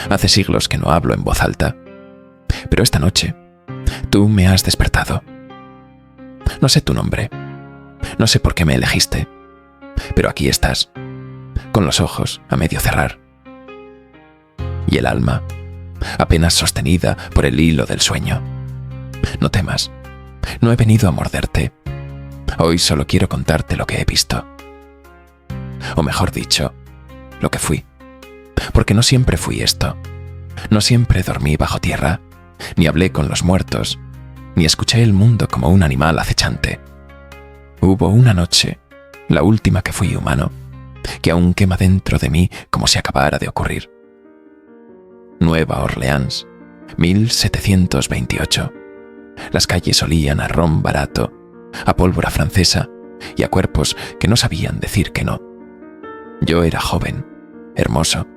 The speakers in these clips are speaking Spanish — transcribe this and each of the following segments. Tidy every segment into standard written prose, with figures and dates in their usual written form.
Hace siglos que no hablo en voz alta, pero esta noche tú me has despertado. No sé tu nombre, no sé por qué me elegiste, pero aquí estás, con los ojos a medio cerrar. Y el alma, apenas sostenida por el hilo del sueño. No temas, no he venido a morderte. Hoy solo quiero contarte lo que he visto. O mejor dicho, lo que fui. Porque no siempre fui esto. No siempre dormí bajo tierra, ni hablé con los muertos, ni escuché el mundo como un animal acechante. Hubo una noche, la última que fui humano, que aún quema dentro de mí como si acabara de ocurrir. Nueva Orleans, 1728. Las calles olían a ron barato, a pólvora francesa y a cuerpos que no sabían decir que no. Yo era joven, hermoso,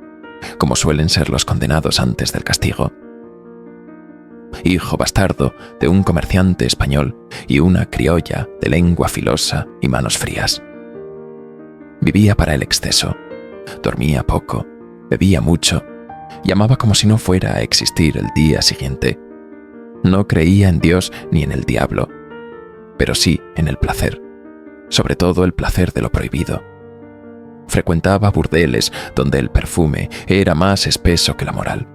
como suelen ser los condenados antes del castigo. Hijo bastardo de un comerciante español y una criolla de lengua filosa y manos frías. Vivía para el exceso, dormía poco, bebía mucho y amaba como si no fuera a existir el día siguiente. No creía en Dios ni en el diablo, pero sí en el placer, sobre todo el placer de lo prohibido. Frecuentaba burdeles donde el perfume era más espeso que la moral.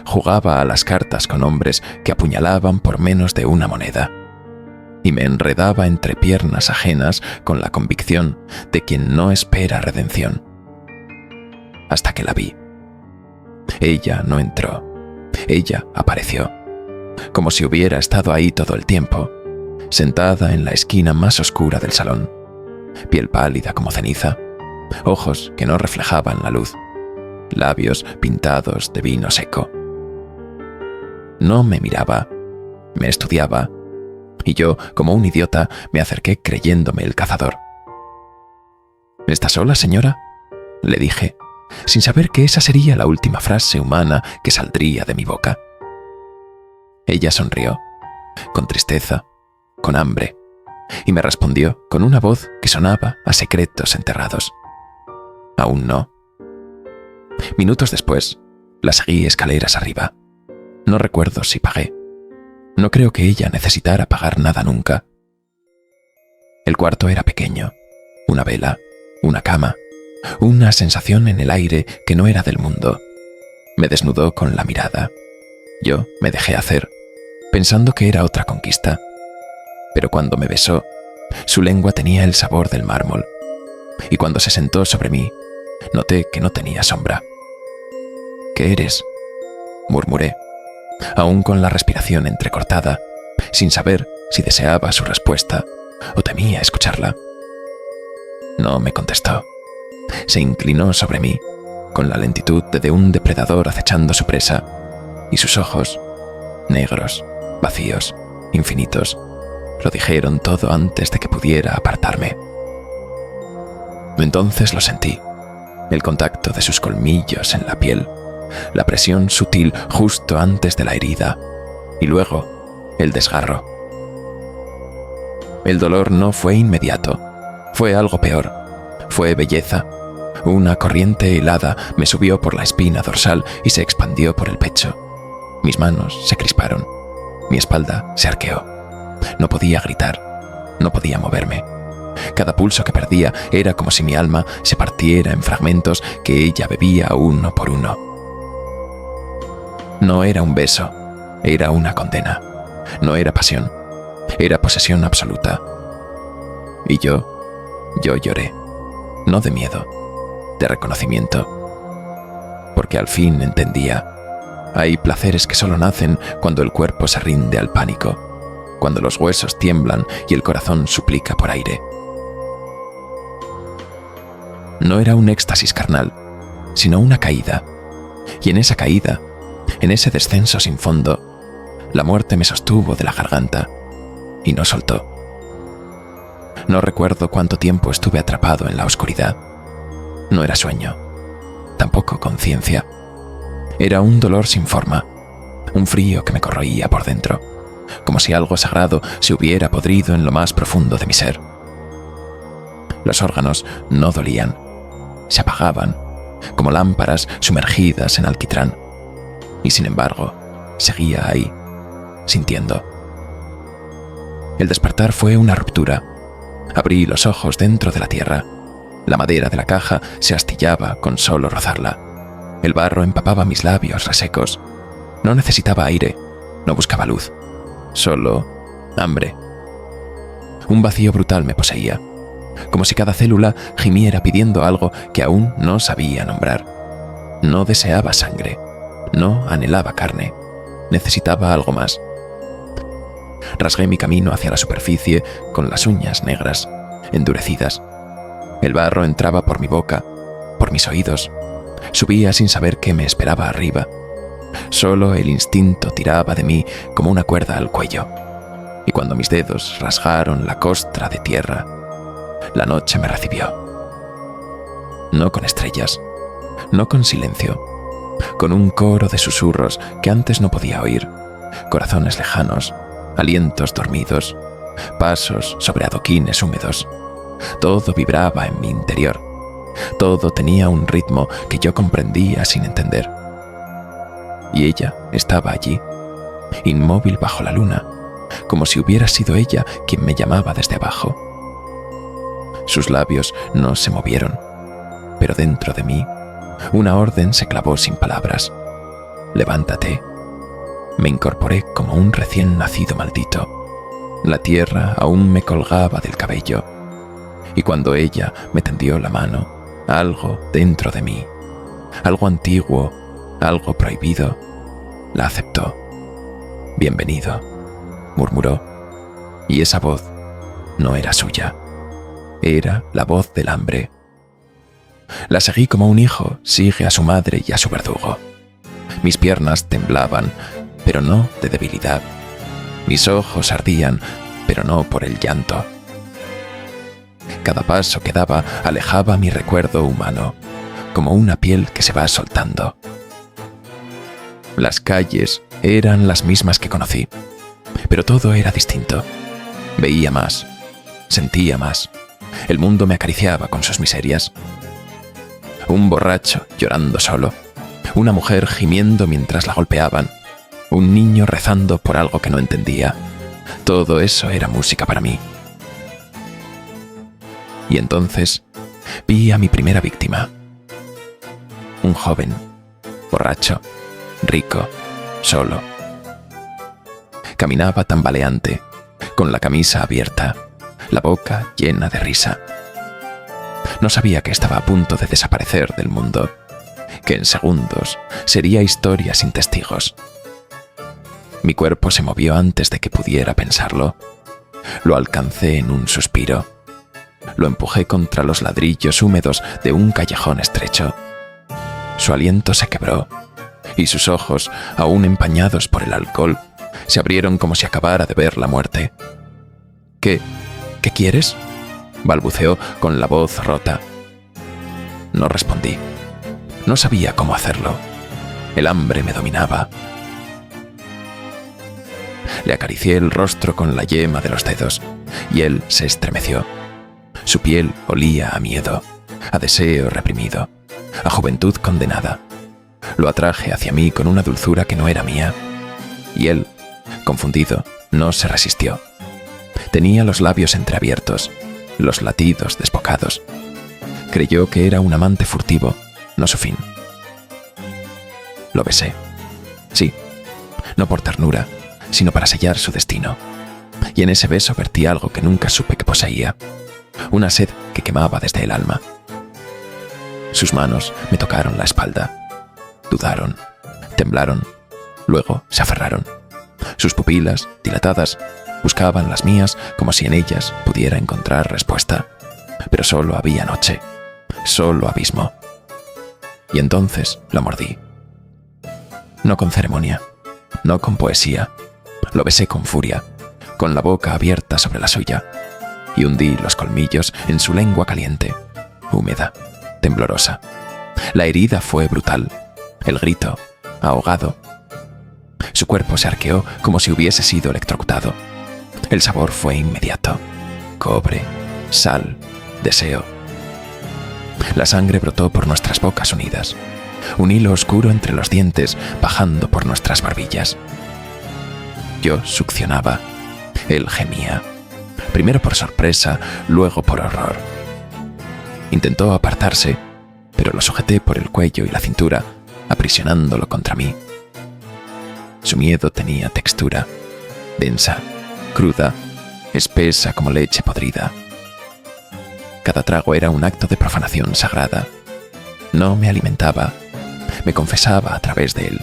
Jugaba a las cartas con hombres que apuñalaban por menos de una moneda. Y me enredaba entre piernas ajenas con la convicción de quien no espera redención. Hasta que la vi. Ella no entró. Ella apareció. Como si hubiera estado ahí todo el tiempo, sentada en la esquina más oscura del salón. Piel pálida como ceniza. Ojos que no reflejaban la luz. Labios pintados de vino seco. No me miraba, me estudiaba, y yo, como un idiota, me acerqué creyéndome el cazador. ¿Está sola, señora?, le dije, sin saber que esa sería la última frase humana que saldría de mi boca. Ella sonrió, con tristeza, con hambre, y me respondió con una voz que sonaba a secretos enterrados. Aún no. Minutos después, la seguí escaleras arriba. No recuerdo si pagué. No creo que ella necesitara pagar nada nunca. El cuarto era pequeño. Una vela, una cama, una sensación en el aire que no era del mundo. Me desnudó con la mirada. Yo me dejé hacer, pensando que era otra conquista. Pero cuando me besó, su lengua tenía el sabor del mármol. Y cuando se sentó sobre mí, noté que no tenía sombra. ¿Qué eres?, murmuré, aún con la respiración entrecortada, sin saber si deseaba su respuesta o temía escucharla. No me contestó. Se inclinó sobre mí, con la lentitud de un depredador acechando su presa, y sus ojos, negros, vacíos, infinitos, lo dijeron todo antes de que pudiera apartarme. Entonces lo sentí, el contacto de sus colmillos en la piel, la presión sutil justo antes de la herida, y luego el desgarro. El dolor no fue inmediato, fue algo peor, fue belleza. Una corriente helada me subió por la espina dorsal y se expandió por el pecho. Mis manos se crisparon, mi espalda se arqueó. No podía gritar, no podía moverme. Cada pulso que perdía era como si mi alma se partiera en fragmentos que ella bebía uno por uno. No era un beso, era una condena. No era pasión, era posesión absoluta. Y yo lloré, no de miedo, de reconocimiento. Porque al fin entendía, hay placeres que solo nacen cuando el cuerpo se rinde al pánico, cuando los huesos tiemblan y el corazón suplica por aire. No era un éxtasis carnal, sino una caída. Y en esa caída, en ese descenso sin fondo, la muerte me sostuvo de la garganta y no soltó. No recuerdo cuánto tiempo estuve atrapado en la oscuridad. No era sueño, tampoco conciencia. Era un dolor sin forma, un frío que me corroía por dentro, como si algo sagrado se hubiera podrido en lo más profundo de mi ser. Los órganos no dolían, se apagaban, como lámparas sumergidas en alquitrán, y sin embargo, seguía ahí, sintiendo. El despertar fue una ruptura. Abrí los ojos dentro de la tierra. La madera de la caja se astillaba con solo rozarla. El barro empapaba mis labios resecos. No necesitaba aire, no buscaba luz, solo hambre. Un vacío brutal me poseía, como si cada célula gimiera pidiendo algo que aún no sabía nombrar. No deseaba sangre, no anhelaba carne, necesitaba algo más. Rasgué mi camino hacia la superficie con las uñas negras, endurecidas. El barro entraba por mi boca, por mis oídos. Subía sin saber qué me esperaba arriba. Solo el instinto tiraba de mí como una cuerda al cuello. Y cuando mis dedos rasgaron la costra de tierra, la noche me recibió. No con estrellas, no con silencio, con un coro de susurros que antes no podía oír, corazones lejanos, alientos dormidos, pasos sobre adoquines húmedos. Todo vibraba en mi interior. Todo tenía un ritmo que yo comprendía sin entender. Y ella estaba allí, inmóvil bajo la luna, como si hubiera sido ella quien me llamaba desde abajo. Sus labios no se movieron, pero dentro de mí, una orden se clavó sin palabras. Levántate. Me incorporé como un recién nacido maldito. La tierra aún me colgaba del cabello. Y cuando ella me tendió la mano, algo dentro de mí, algo antiguo, algo prohibido, la aceptó. Bienvenido, murmuró, y esa voz no era suya, era la voz del hambre. La seguí como un hijo sigue a su madre y a su verdugo. Mis piernas temblaban, pero no de debilidad. Mis ojos ardían, pero no por el llanto. Cada paso que daba alejaba mi recuerdo humano, como una piel que se va soltando. Las calles eran las mismas que conocí, pero todo era distinto. Veía más, sentía más. El mundo me acariciaba con sus miserias. Un borracho llorando solo, una mujer gimiendo mientras la golpeaban, un niño rezando por algo que no entendía. Todo eso era música para mí. Y entonces vi a mi primera víctima. Un joven, borracho, rico, solo. Caminaba tambaleante, con la camisa abierta, la boca llena de risa. No sabía que estaba a punto de desaparecer del mundo, que en segundos sería historia sin testigos. Mi cuerpo se movió antes de que pudiera pensarlo. Lo alcancé en un suspiro. Lo empujé contra los ladrillos húmedos de un callejón estrecho. Su aliento se quebró, y sus ojos, aún empañados por el alcohol, se abrieron como si acabara de ver la muerte. ¿Qué quieres?, balbuceó con la voz rota. No respondí. No sabía cómo hacerlo. El hambre me dominaba. Le acaricié el rostro con la yema de los dedos, y él se estremeció. Su piel olía a miedo, a deseo reprimido, a juventud condenada. Lo atraje hacia mí con una dulzura que no era mía, y él, confundido, no se resistió. Tenía los labios entreabiertos, los latidos desbocados. Creyó que era un amante furtivo, no su fin. Lo besé. Sí, no por ternura, sino para sellar su destino. Y en ese beso vertí algo que nunca supe que poseía. Una sed que quemaba desde el alma. Sus manos me tocaron la espalda. Dudaron, temblaron, luego se aferraron. Sus pupilas, dilatadas, buscaban las mías como si en ellas pudiera encontrar respuesta. Pero solo había noche, solo abismo. Y entonces lo mordí. No con ceremonia, no con poesía. Lo besé con furia, con la boca abierta sobre la suya, y hundí los colmillos en su lengua caliente, húmeda, temblorosa. La herida fue brutal, el grito, ahogado. Su cuerpo se arqueó como si hubiese sido electrocutado. El sabor fue inmediato. Cobre, sal, deseo. La sangre brotó por nuestras bocas unidas. un hilo oscuro entre los dientes bajando por nuestras barbillas. Yo succionaba, él gemía, primero por sorpresa, luego por horror. Intentó apartarse, pero lo sujeté por el cuello y la cintura, aprisionándolo contra mí. Su miedo tenía textura, densa, cruda, espesa como leche podrida. Cada trago era un acto de profanación sagrada. No me alimentaba, me confesaba a través de él.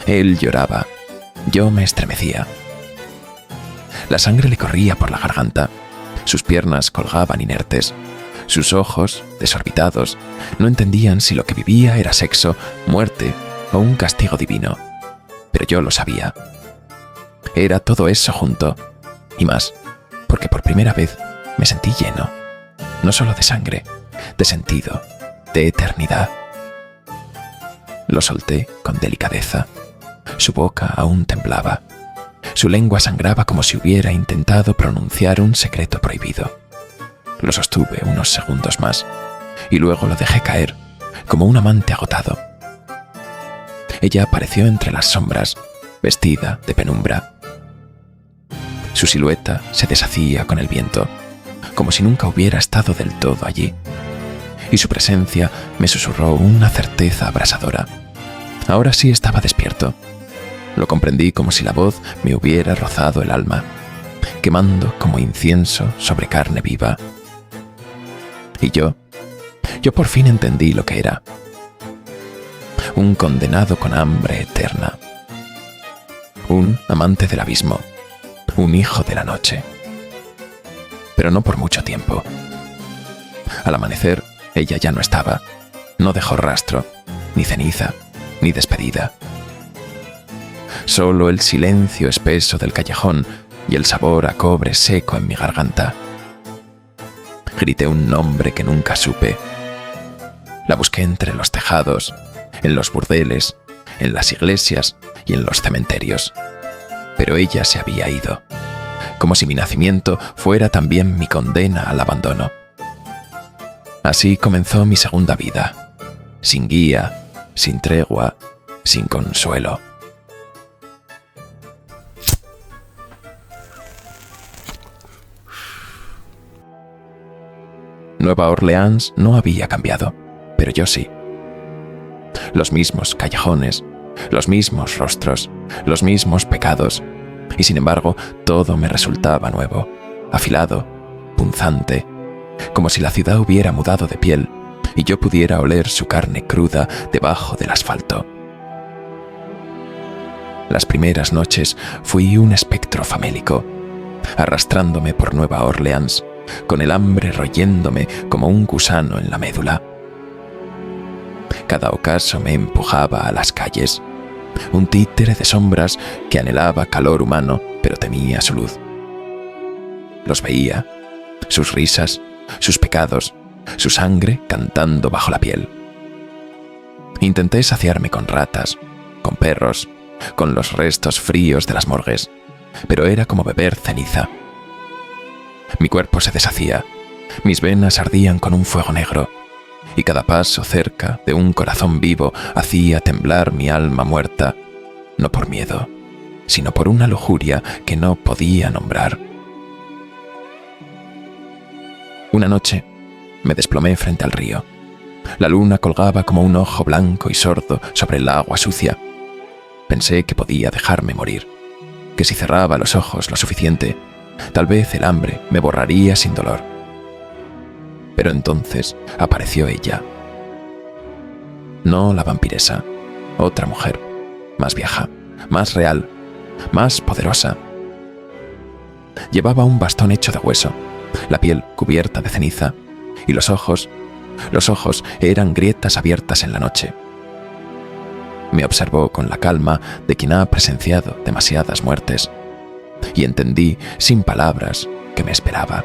Él lloraba, yo me estremecía. La sangre le corría por la garganta, sus piernas colgaban inertes, sus ojos, desorbitados, no entendían si lo que vivía era sexo, muerte o un castigo divino. Pero yo lo sabía. Era todo eso junto, y más, porque por primera vez me sentí lleno, no solo de sangre, de sentido, de eternidad. Lo solté con delicadeza. Su boca aún temblaba. Su lengua sangraba como si hubiera intentado pronunciar un secreto prohibido. Lo sostuve unos segundos más, y luego lo dejé caer, como un amante agotado. Ella apareció entre las sombras, vestida de penumbra. Su silueta se deshacía con el viento, como si nunca hubiera estado del todo allí. Y su presencia me susurró una certeza abrasadora. Ahora sí estaba despierto. Lo comprendí como si la voz me hubiera rozado el alma, quemando como incienso sobre carne viva. Y yo por fin entendí lo que era. Un condenado con hambre eterna. Un amante del abismo. Un hijo de la noche. Pero no por mucho tiempo. Al amanecer, ella ya no estaba. No dejó rastro, ni ceniza, ni despedida. Solo el silencio espeso del callejón y el sabor a cobre seco en mi garganta. Grité un nombre que nunca supe. La busqué entre los tejados, en los burdeles, en las iglesias y en los cementerios. Pero ella se había ido, como si mi nacimiento fuera también mi condena al abandono. Así comenzó mi segunda vida, sin guía, sin tregua, sin consuelo. Nueva Orleans no había cambiado, pero yo sí. Los mismos callejones, los mismos rostros, los mismos pecados, y sin embargo todo me resultaba nuevo, afilado, punzante, como si la ciudad hubiera mudado de piel y yo pudiera oler su carne cruda debajo del asfalto. Las primeras noches fui un espectro famélico, arrastrándome por Nueva Orleans, con el hambre royéndome como un gusano en la médula. Cada ocaso me empujaba a las calles, un títere de sombras que anhelaba calor humano, pero temía su luz. Los veía, sus risas, sus pecados, su sangre cantando bajo la piel. Intenté saciarme con ratas, con perros, con los restos fríos de las morgues, pero era como beber ceniza. Mi cuerpo se deshacía, mis venas ardían con un fuego negro, y cada paso cerca de un corazón vivo hacía temblar mi alma muerta, no por miedo, sino por una lujuria que no podía nombrar. Una noche me desplomé frente al río. La luna colgaba como un ojo blanco y sordo sobre el agua sucia. Pensé que podía dejarme morir, que si cerraba los ojos lo suficiente, tal vez el hambre me borraría sin dolor. Pero entonces apareció ella. No la vampiresa, otra mujer, más vieja, más real, más poderosa. Llevaba un bastón hecho de hueso, la piel cubierta de ceniza, y los ojos eran grietas abiertas en la noche. Me observó con la calma de quien ha presenciado demasiadas muertes, y entendí sin palabras que me esperaba.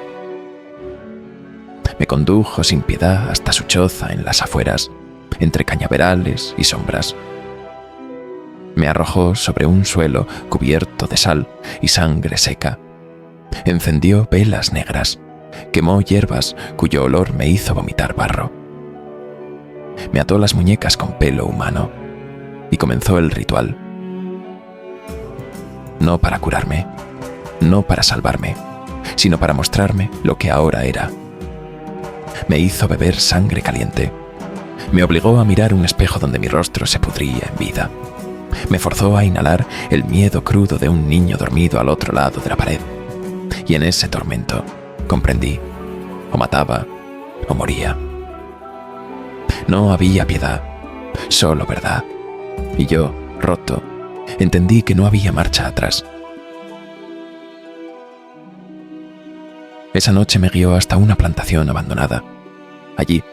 Me condujo sin piedad hasta su choza en las afueras, entre cañaverales y sombras. Me arrojó sobre un suelo cubierto de sal y sangre seca. Encendió velas negras, quemó hierbas cuyo olor me hizo vomitar barro. me ató las muñecas con pelo humano y comenzó el ritual. No para curarme, no para salvarme, sino para mostrarme lo que ahora era. Me hizo beber sangre caliente. Me obligó a mirar un espejo donde mi rostro se pudría en vida. Me forzó a inhalar el miedo crudo de un niño dormido al otro lado de la pared. Y en ese tormento comprendí, o mataba o moría. No había piedad, solo verdad. Y yo, roto, entendí que no había marcha atrás. Esa noche me guió hasta una plantación abandonada. Allí,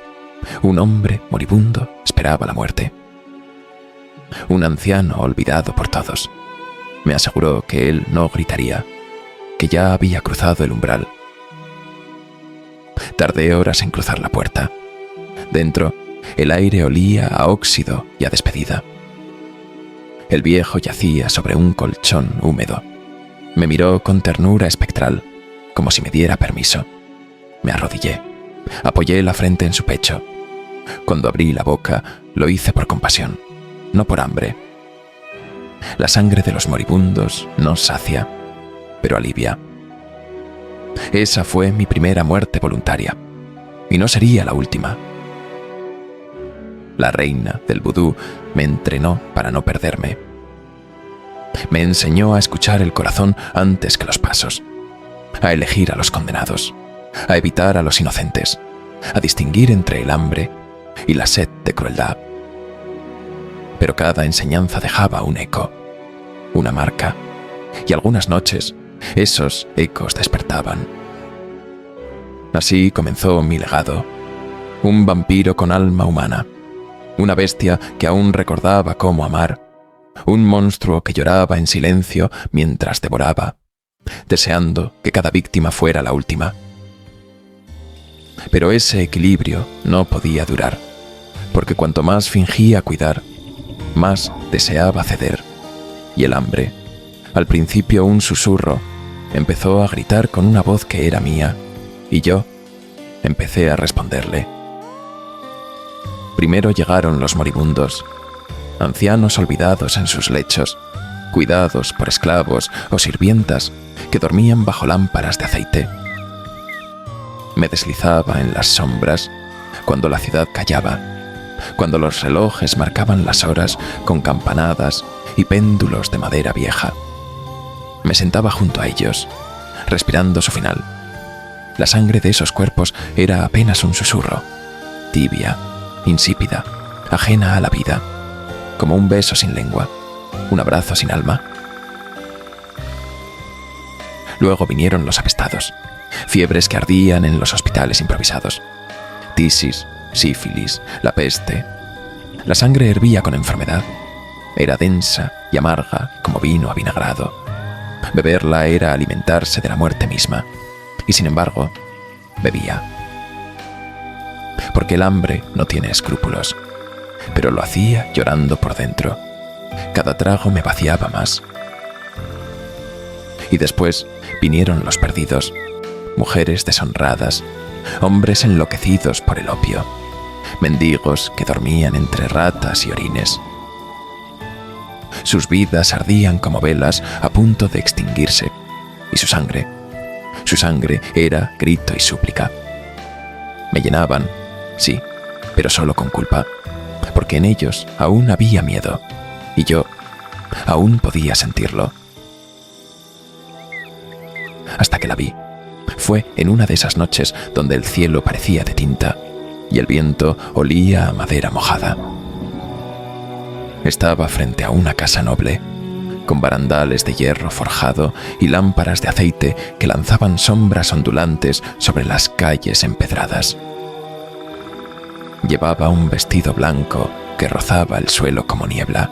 un hombre moribundo esperaba la muerte. Un anciano olvidado por todos me aseguró que él no gritaría, que ya había cruzado el umbral. Tardé horas en cruzar la puerta. Dentro, el aire olía a óxido y a despedida. El viejo yacía sobre un colchón húmedo. Me miró con ternura espectral, como si me diera permiso. Me arrodillé, apoyé la frente en su pecho. Cuando abrí la boca, lo hice por compasión, no por hambre. La sangre de los moribundos no sacia, pero alivia. Esa fue mi primera muerte voluntaria, y no sería la última. La reina del vudú me entrenó para no perderme. Me enseñó a escuchar el corazón antes que los pasos, a elegir a los condenados, a evitar a los inocentes, a distinguir entre el hambre y la sed de crueldad. Pero cada enseñanza dejaba un eco, una marca, y algunas noches esos ecos despertaban. Así comenzó mi legado, un vampiro con alma humana, una bestia que aún recordaba cómo amar, un monstruo que lloraba en silencio mientras devoraba, deseando que cada víctima fuera la última. Pero ese equilibrio no podía durar, porque cuanto más fingía cuidar, más deseaba ceder, y el hambre, al principio un susurro, empezó a gritar con una voz que era mía, y yo empecé a responderle. Primero llegaron los moribundos, ancianos olvidados en sus lechos, cuidados por esclavos o sirvientas que dormían bajo lámparas de aceite. Me deslizaba en las sombras cuando la ciudad callaba, cuando los relojes marcaban las horas con campanadas y péndulos de madera vieja. Me sentaba junto a ellos, respirando su final. La sangre de esos cuerpos era apenas un susurro, tibia, insípida, ajena a la vida, como un beso sin lengua, un abrazo sin alma. Luego vinieron los apestados, fiebres que ardían en los hospitales improvisados, tisis, sífilis, la peste. La sangre hervía con enfermedad, era densa y amarga como vino avinagrado. Beberla era alimentarse de la muerte misma, y sin embargo, bebía. Porque el hambre no tiene escrúpulos, pero lo hacía llorando por dentro. Cada trago me vaciaba más. Y después vinieron los perdidos, mujeres deshonradas, hombres enloquecidos por el opio, mendigos que dormían entre ratas y orines. Sus vidas ardían como velas a punto de extinguirse, y su sangre era grito y súplica. Me llenaban, sí, pero solo con culpa, porque en ellos aún había miedo, y yo aún podía sentirlo. Hasta que la vi. Fue en una de esas noches donde el cielo parecía de tinta y el viento olía a madera mojada. Estaba frente a una casa noble, con barandales de hierro forjado y lámparas de aceite que lanzaban sombras ondulantes sobre las calles empedradas. Llevaba un vestido blanco que rozaba el suelo como niebla.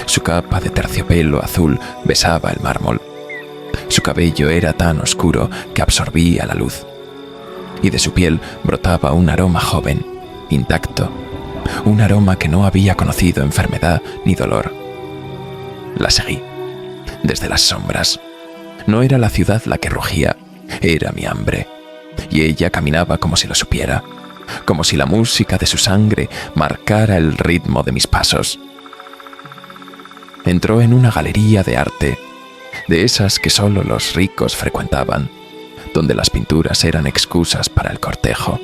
Su capa de terciopelo azul besaba el mármol. Su cabello era tan oscuro que absorbía la luz, y de su piel brotaba un aroma joven, intacto, un aroma que no había conocido enfermedad ni dolor. La seguí, desde las sombras. No era la ciudad la que rugía, era mi hambre, y ella caminaba como si lo supiera, como si la música de su sangre marcara el ritmo de mis pasos. Entró en una galería de arte, de esas que solo los ricos frecuentaban, donde las pinturas eran excusas para el cortejo.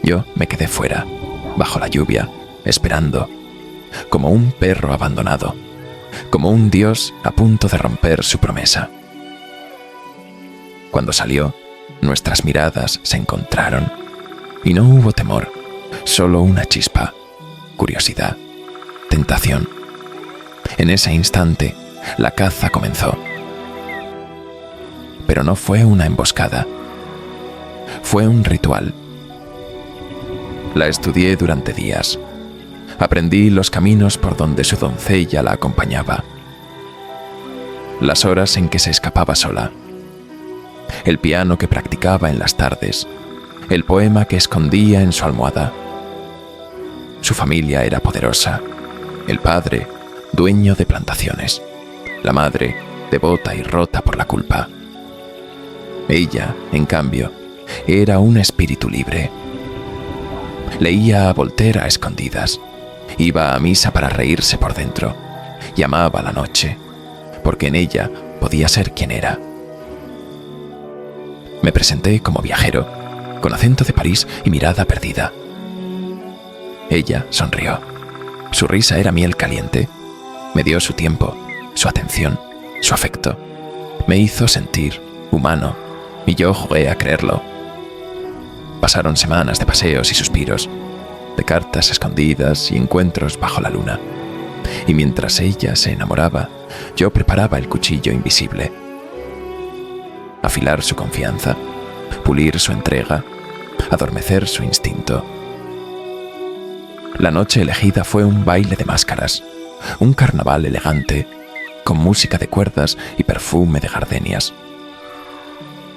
Yo me quedé fuera, bajo la lluvia, esperando, como un perro abandonado, como un dios a punto de romper su promesa. Cuando salió, nuestras miradas se encontraron, y no hubo temor, solo una chispa, curiosidad, tentación. En ese instante, la caza comenzó. Pero no fue una emboscada, fue un ritual. La estudié durante días. Aprendí los caminos por donde su doncella la acompañaba, las horas en que se escapaba sola, el piano que practicaba en las tardes, el poema que escondía en su almohada. Su familia era poderosa, el padre, dueño de plantaciones, la madre, devota y rota por la culpa. Ella, en cambio, era un espíritu libre. Leía a Voltaire a escondidas, iba a misa para reírse por dentro, y amaba la noche, porque en ella podía ser quien era. Me presenté como viajero, con acento de París y mirada perdida. Ella sonrió. Su risa era miel caliente. Me dio su tiempo, su atención, su afecto. Me hizo sentir humano, y yo jugué a creerlo. Pasaron semanas de paseos y suspiros, de cartas escondidas y encuentros bajo la luna. Y mientras ella se enamoraba, yo preparaba el cuchillo invisible. Afilar su confianza, pulir su entrega, adormecer su instinto. La noche elegida fue un baile de máscaras, un carnaval elegante, con música de cuerdas y perfume de gardenias.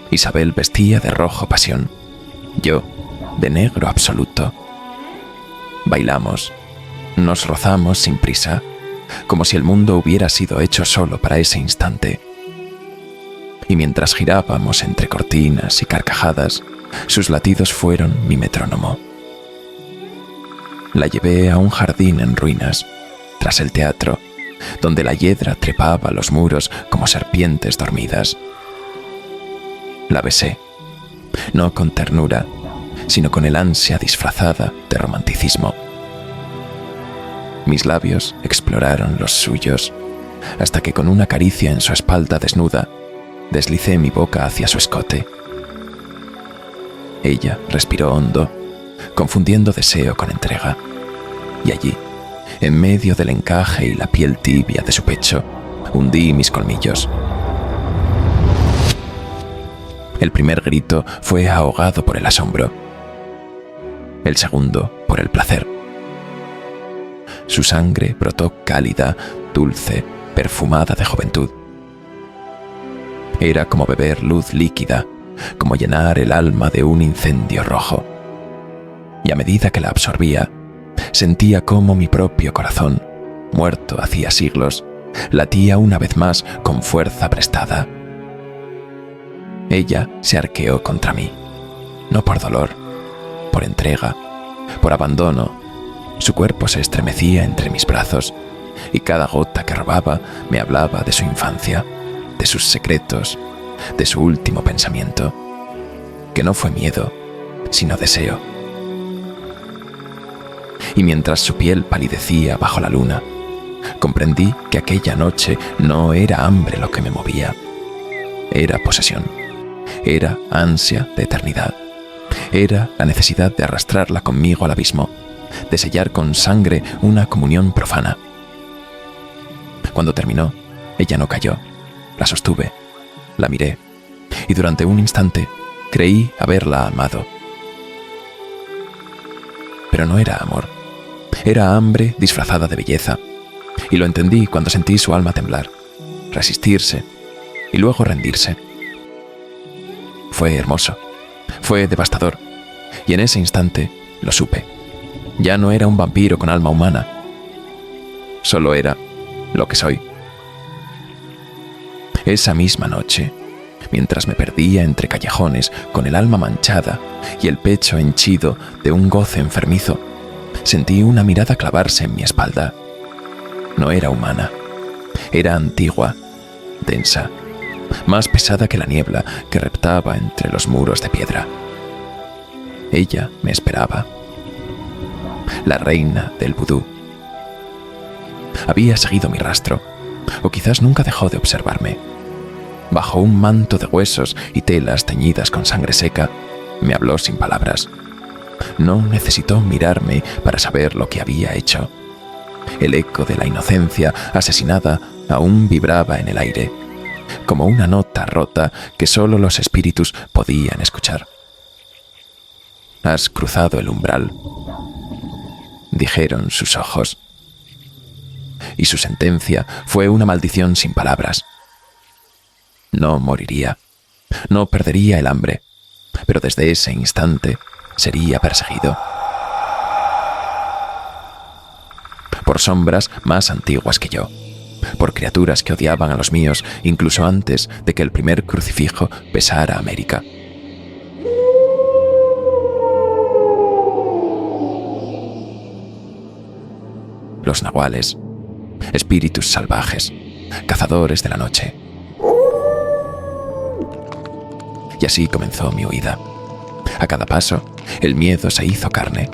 Isabel vestía de rojo pasión, yo de negro absoluto. Bailamos, nos rozamos sin prisa, como si el mundo hubiera sido hecho solo para ese instante. Y mientras girábamos entre cortinas y carcajadas, sus latidos fueron mi metrónomo. La llevé a un jardín en ruinas, tras el teatro, donde la hiedra trepaba los muros como serpientes dormidas. La besé, no con ternura, sino con el ansia disfrazada de romanticismo. Mis labios exploraron los suyos, hasta que con una caricia en su espalda desnuda, deslicé mi boca hacia su escote. Ella respiró hondo, confundiendo deseo con entrega, y allí, en medio del encaje y la piel tibia de su pecho, hundí mis colmillos. El primer grito fue ahogado por el asombro, el segundo por el placer. Su sangre brotó cálida, dulce, perfumada de juventud. Era como beber luz líquida, como llenar el alma de un incendio rojo. Y a medida que la absorbía, sentía cómo mi propio corazón, muerto hacía siglos, latía una vez más con fuerza prestada. Ella se arqueó contra mí, no por dolor, por entrega, por abandono. Su cuerpo se estremecía entre mis brazos, y cada gota que robaba me hablaba de su infancia, de sus secretos, de su último pensamiento, que no fue miedo, sino deseo. Y mientras su piel palidecía bajo la luna, comprendí que aquella noche no era hambre lo que me movía, era posesión, era ansia de eternidad, era la necesidad de arrastrarla conmigo al abismo, de sellar con sangre una comunión profana. Cuando terminó, ella no cayó, la sostuve, la miré, y durante un instante creí haberla amado. Pero no era amor, era hambre disfrazada de belleza, y lo entendí cuando sentí su alma temblar, resistirse, y luego rendirse. Fue hermoso, fue devastador, y en ese instante lo supe. Ya no era un vampiro con alma humana, solo era lo que soy. Esa misma noche, Mientras me perdía entre callejones con el alma manchada y el pecho henchido de un goce enfermizo, sentí una mirada clavarse en mi espalda. No era humana, era antigua, densa, más pesada que la niebla que reptaba entre los muros de piedra. Ella me esperaba. La reina del vudú. Había seguido mi rastro, o quizás nunca dejó de observarme. Bajo un manto de huesos y telas teñidas con sangre seca, me habló sin palabras. No necesitó mirarme para saber lo que había hecho. El eco de la inocencia asesinada aún vibraba en el aire, como una nota rota que solo los espíritus podían escuchar. «Has cruzado el umbral», dijeron sus ojos. Y su sentencia fue una maldición sin palabras. No moriría, no perdería el hambre, pero desde ese instante sería perseguido. Por sombras más antiguas que yo, por criaturas que odiaban a los míos incluso antes de que el primer crucifijo besara América. Los nahuales, espíritus salvajes, cazadores de la noche. Y así comenzó mi huida. A cada paso, el miedo se hizo carne.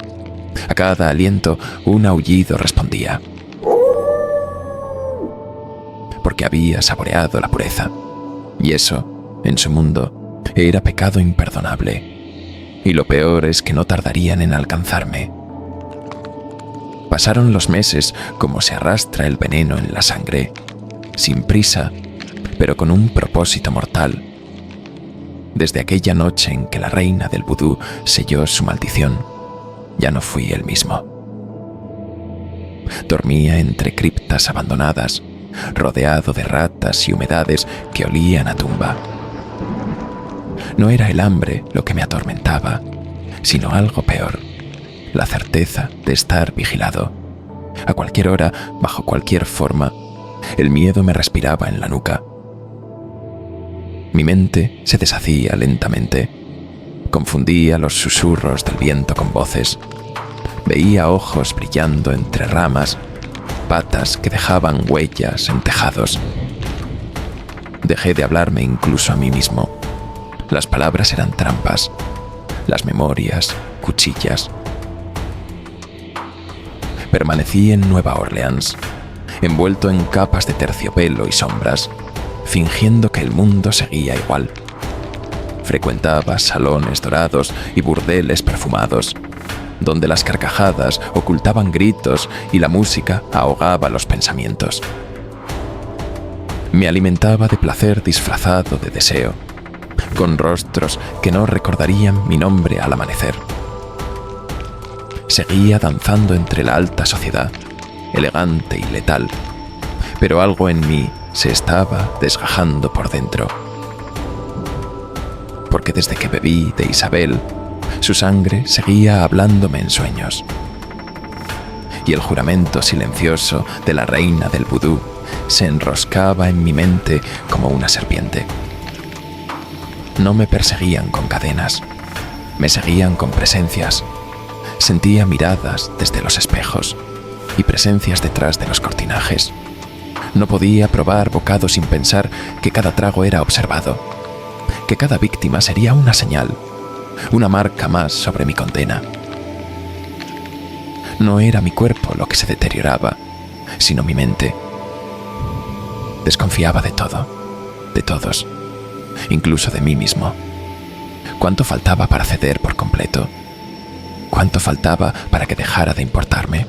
A cada aliento, un aullido respondía. Porque había saboreado la pureza. Y eso, en su mundo, era pecado imperdonable. Y lo peor es que no tardarían en alcanzarme. Pasaron los meses como se arrastra el veneno en la sangre, sin prisa, pero con un propósito mortal. Desde aquella noche en que la reina del vudú selló su maldición, ya no fui el mismo. Dormía entre criptas abandonadas, rodeado de ratas y humedades que olían a tumba. No era el hambre lo que me atormentaba, sino algo peor, la certeza de estar vigilado. A cualquier hora, bajo cualquier forma, el miedo me respiraba en la nuca. Mi mente se deshacía lentamente. Confundía los susurros del viento con voces. Veía ojos brillando entre ramas, patas que dejaban huellas en tejados. Dejé de hablarme incluso a mí mismo. Las palabras eran trampas, las memorias, cuchillas. Permanecí en Nueva Orleans, envuelto en capas de terciopelo y sombras, fingiendo que el mundo seguía igual. Frecuentaba salones dorados y burdeles perfumados, donde las carcajadas ocultaban gritos y la música ahogaba los pensamientos. Me alimentaba de placer disfrazado de deseo, con rostros que no recordarían mi nombre al amanecer. Seguía danzando entre la alta sociedad, elegante y letal, pero algo en mí se estaba desgajando por dentro. Porque desde que bebí de Isabel, su sangre seguía hablándome en sueños. Y el juramento silencioso de la reina del vudú se enroscaba en mi mente como una serpiente. No me perseguían con cadenas, me seguían con presencias. Sentía miradas desde los espejos y presencias detrás de los cortinajes. No podía probar bocado sin pensar que cada trago era observado, que cada víctima sería una señal, una marca más sobre mi condena. No era mi cuerpo lo que se deterioraba, sino mi mente. Desconfiaba de todo, de todos, incluso de mí mismo. ¿Cuánto faltaba para ceder por completo? ¿Cuánto faltaba para que dejara de importarme?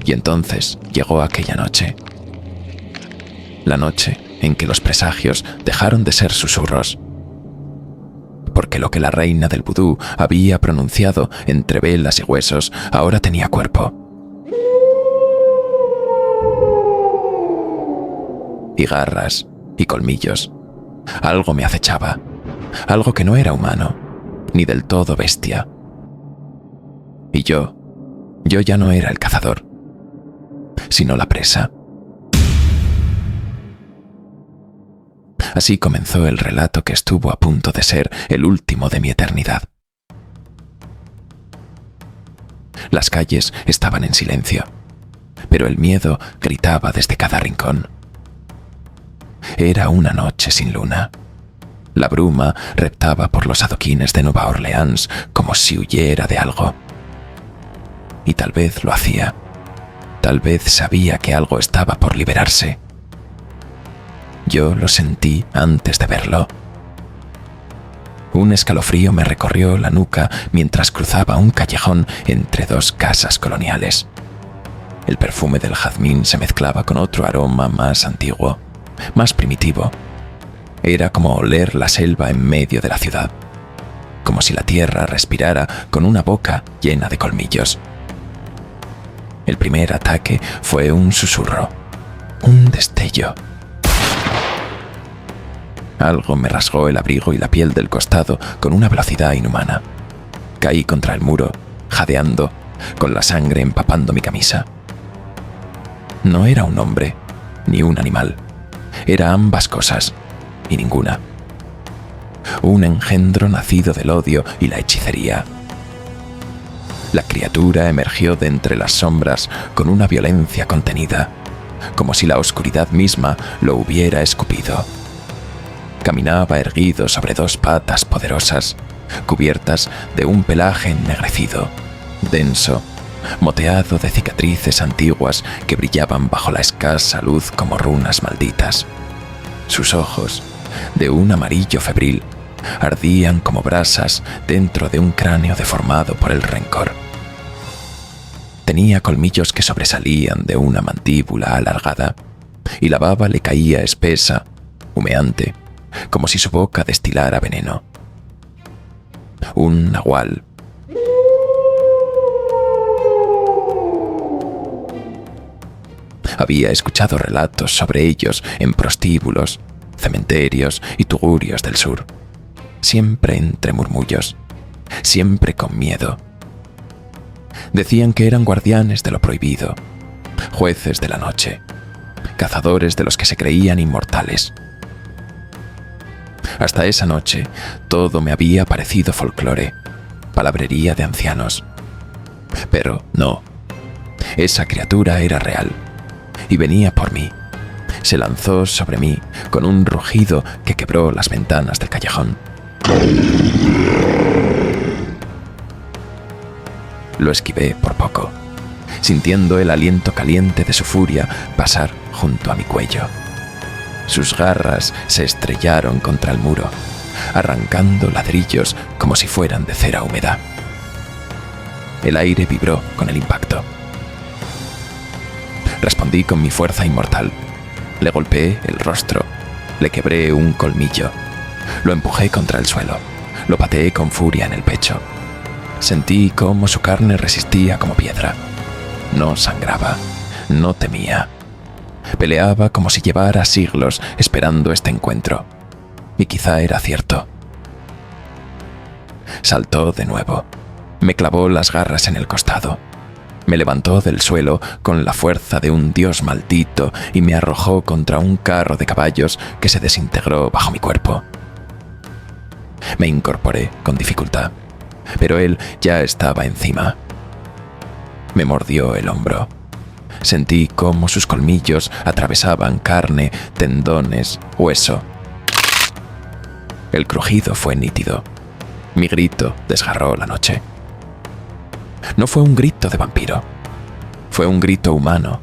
Y entonces llegó aquella noche. La noche en que los presagios dejaron de ser susurros. Porque lo que la reina del vudú había pronunciado entre velas y huesos ahora tenía cuerpo. Y garras y colmillos. Algo me acechaba. Algo que no era humano, ni del todo bestia. Y yo ya no era el cazador, sino la presa. Así comenzó el relato que estuvo a punto de ser el último de mi eternidad. Las calles estaban en silencio, pero el miedo gritaba desde cada rincón. Era una noche sin luna. La bruma reptaba por los adoquines de Nueva Orleans como si huyera de algo. Y tal vez lo hacía. Tal vez sabía que algo estaba por liberarse. Yo lo sentí antes de verlo. Un escalofrío me recorrió la nuca mientras cruzaba un callejón entre dos casas coloniales. El perfume del jazmín se mezclaba con otro aroma más antiguo, más primitivo. Era como oler la selva en medio de la ciudad, como si la tierra respirara con una boca llena de colmillos. El primer ataque fue un susurro, un destello. Algo me rasgó el abrigo y la piel del costado con una velocidad inhumana. Caí contra el muro, jadeando, con la sangre empapando mi camisa. No era un hombre, ni un animal. Era ambas cosas, y ninguna. Un engendro nacido del odio y la hechicería. La criatura emergió de entre las sombras con una violencia contenida, como si la oscuridad misma lo hubiera escupido. Caminaba erguido sobre dos patas poderosas, cubiertas de un pelaje ennegrecido, denso, moteado de cicatrices antiguas que brillaban bajo la escasa luz como runas malditas. Sus ojos, de un amarillo febril, ardían como brasas dentro de un cráneo deformado por el rencor. Tenía colmillos que sobresalían de una mandíbula alargada, y la baba le caía espesa, humeante, como si su boca destilara veneno. Un nahual. Había escuchado relatos sobre ellos en prostíbulos, cementerios y tugurios del sur, siempre entre murmullos, siempre con miedo. Decían que eran guardianes de lo prohibido, jueces de la noche, cazadores de los que se creían inmortales. Hasta esa noche, todo me había parecido folclore, palabrería de ancianos. Pero no, esa criatura era real, y venía por mí. Se lanzó sobre mí con un rugido que quebró las ventanas del callejón. Lo esquivé por poco, sintiendo el aliento caliente de su furia pasar junto a mi cuello. Sus garras se estrellaron contra el muro, arrancando ladrillos como si fueran de cera húmeda. El aire vibró con el impacto. Respondí con mi fuerza inmortal. Le golpeé el rostro, le quebré un colmillo, lo empujé contra el suelo, lo pateé con furia en el pecho. Sentí cómo su carne resistía como piedra. No sangraba, no temía. Peleaba como si llevara siglos esperando este encuentro. Y quizá era cierto. Saltó de nuevo. Me clavó las garras en el costado. Me levantó del suelo con la fuerza de un dios maldito y me arrojó contra un carro de caballos que se desintegró bajo mi cuerpo. Me incorporé con dificultad, pero él ya estaba encima. Me mordió el hombro. Sentí cómo sus colmillos atravesaban carne, tendones, hueso. El crujido fue nítido. Mi grito desgarró la noche. No fue un grito de vampiro. Fue un grito humano,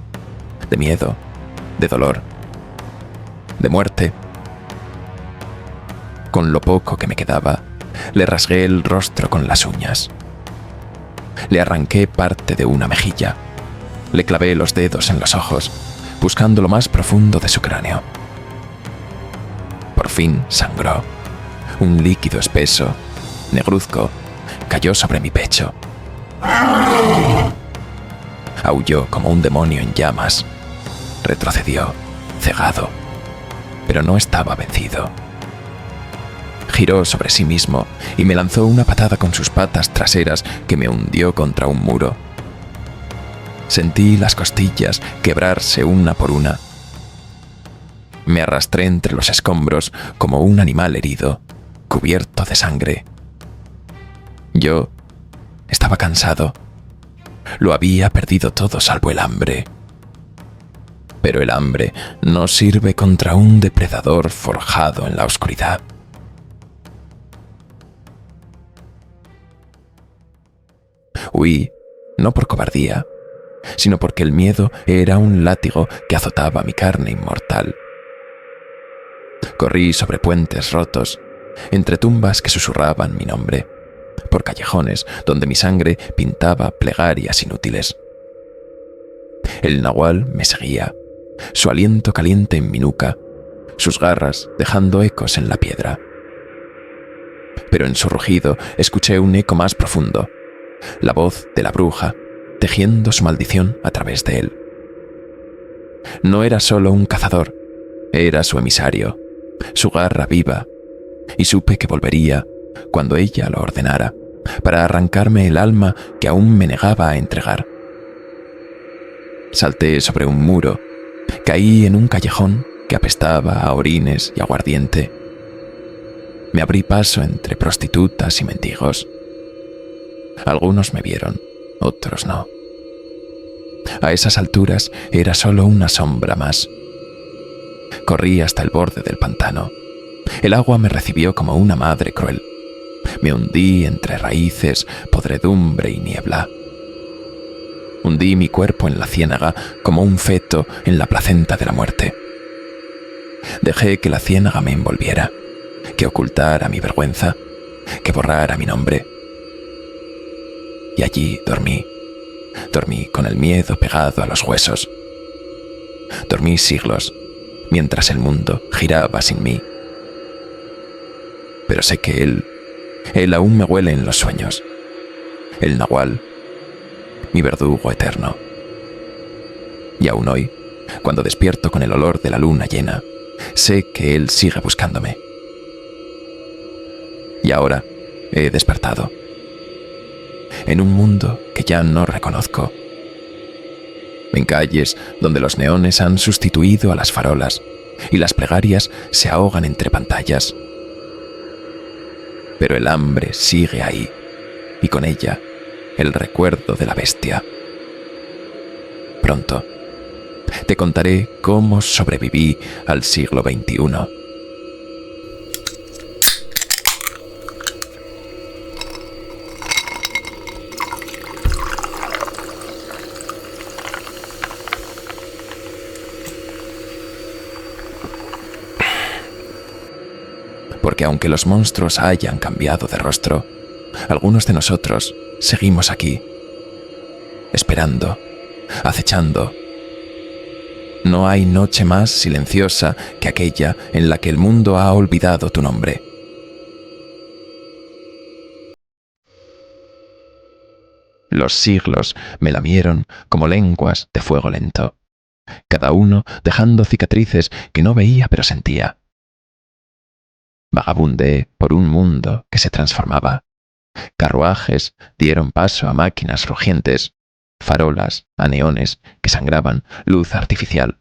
de miedo, de dolor, de muerte. Con lo poco que me quedaba, le rasgué el rostro con las uñas. Le arranqué parte de una mejilla. Le clavé los dedos en los ojos, buscando lo más profundo de su cráneo. Por fin sangró. Un líquido espeso, negruzco, cayó sobre mi pecho. Aulló como un demonio en llamas. Retrocedió, cegado, pero no estaba vencido. Giró sobre sí mismo y me lanzó una patada con sus patas traseras que me hundió contra un muro. Sentí las costillas quebrarse una por una. Me arrastré entre los escombros como un animal herido, cubierto de sangre. Yo estaba cansado. Lo había perdido todo salvo el hambre. Pero el hambre no sirve contra un depredador forjado en la oscuridad. Huí, no por cobardía, sino porque el miedo era un látigo que azotaba mi carne inmortal. Corrí sobre puentes rotos, entre tumbas que susurraban mi nombre, por callejones donde mi sangre pintaba plegarias inútiles. El nahual me seguía, su aliento caliente en mi nuca, sus garras dejando ecos en la piedra. Pero en su rugido escuché un eco más profundo, la voz de la bruja, tejiendo su maldición a través de él. No era solo un cazador, era su emisario, su garra viva, y supe que volvería cuando ella lo ordenara, para arrancarme el alma que aún me negaba a entregar. Salté sobre un muro, caí en un callejón que apestaba a orines y aguardiente. Me abrí paso entre prostitutas y mendigos. Algunos me vieron, otros no. A esas alturas era solo una sombra más. Corrí hasta el borde del pantano. El agua me recibió como una madre cruel. Me hundí entre raíces, podredumbre y niebla. Hundí mi cuerpo en la ciénaga como un feto en la placenta de la muerte. Dejé que la ciénaga me envolviera, que ocultara mi vergüenza, que borrara mi nombre. Y allí dormí. Dormí con el miedo pegado a los huesos. Dormí siglos, mientras el mundo giraba sin mí. Pero sé que él aún me huele en los sueños. El nahual, mi verdugo eterno. Y aún hoy, cuando despierto con el olor de la luna llena, sé que él sigue buscándome. Y ahora he despertado. En un mundo que ya no reconozco. En calles donde los neones han sustituido a las farolas y las plegarias se ahogan entre pantallas. Pero el hambre sigue ahí, y con ella el recuerdo de la bestia. Pronto te contaré cómo sobreviví al siglo XXI. Porque aunque los monstruos hayan cambiado de rostro, algunos de nosotros seguimos aquí, esperando, acechando. No hay noche más silenciosa que aquella en la que el mundo ha olvidado tu nombre. Los siglos me lamieron como lenguas de fuego lento, cada uno dejando cicatrices que no veía pero sentía. Vagabundé por un mundo que se transformaba. Carruajes dieron paso a máquinas rugientes, farolas a neones que sangraban luz artificial.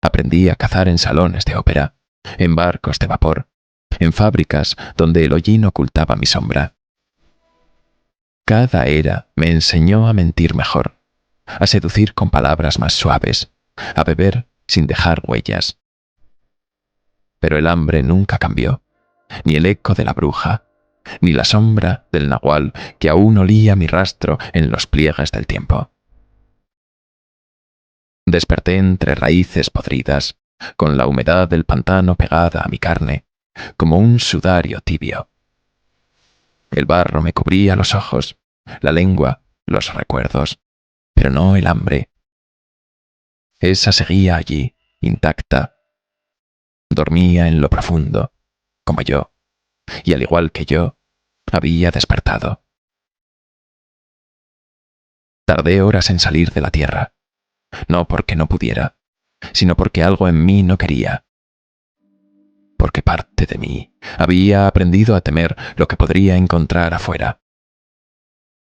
Aprendí a cazar en salones de ópera, en barcos de vapor, en fábricas donde el hollín ocultaba mi sombra. Cada era me enseñó a mentir mejor, a seducir con palabras más suaves, a beber sin dejar huellas. Pero el hambre nunca cambió, ni el eco de la bruja, ni la sombra del nahual que aún olía mi rastro en los pliegues del tiempo. Desperté entre raíces podridas, con la humedad del pantano pegada a mi carne, como un sudario tibio. El barro me cubría los ojos, la lengua, los recuerdos, pero no el hambre. Esa seguía allí, intacta. Dormía en lo profundo, como yo, y al igual que yo, había despertado. Tardé horas en salir de la tierra, no porque no pudiera, sino porque algo en mí no quería. Porque parte de mí había aprendido a temer lo que podría encontrar afuera.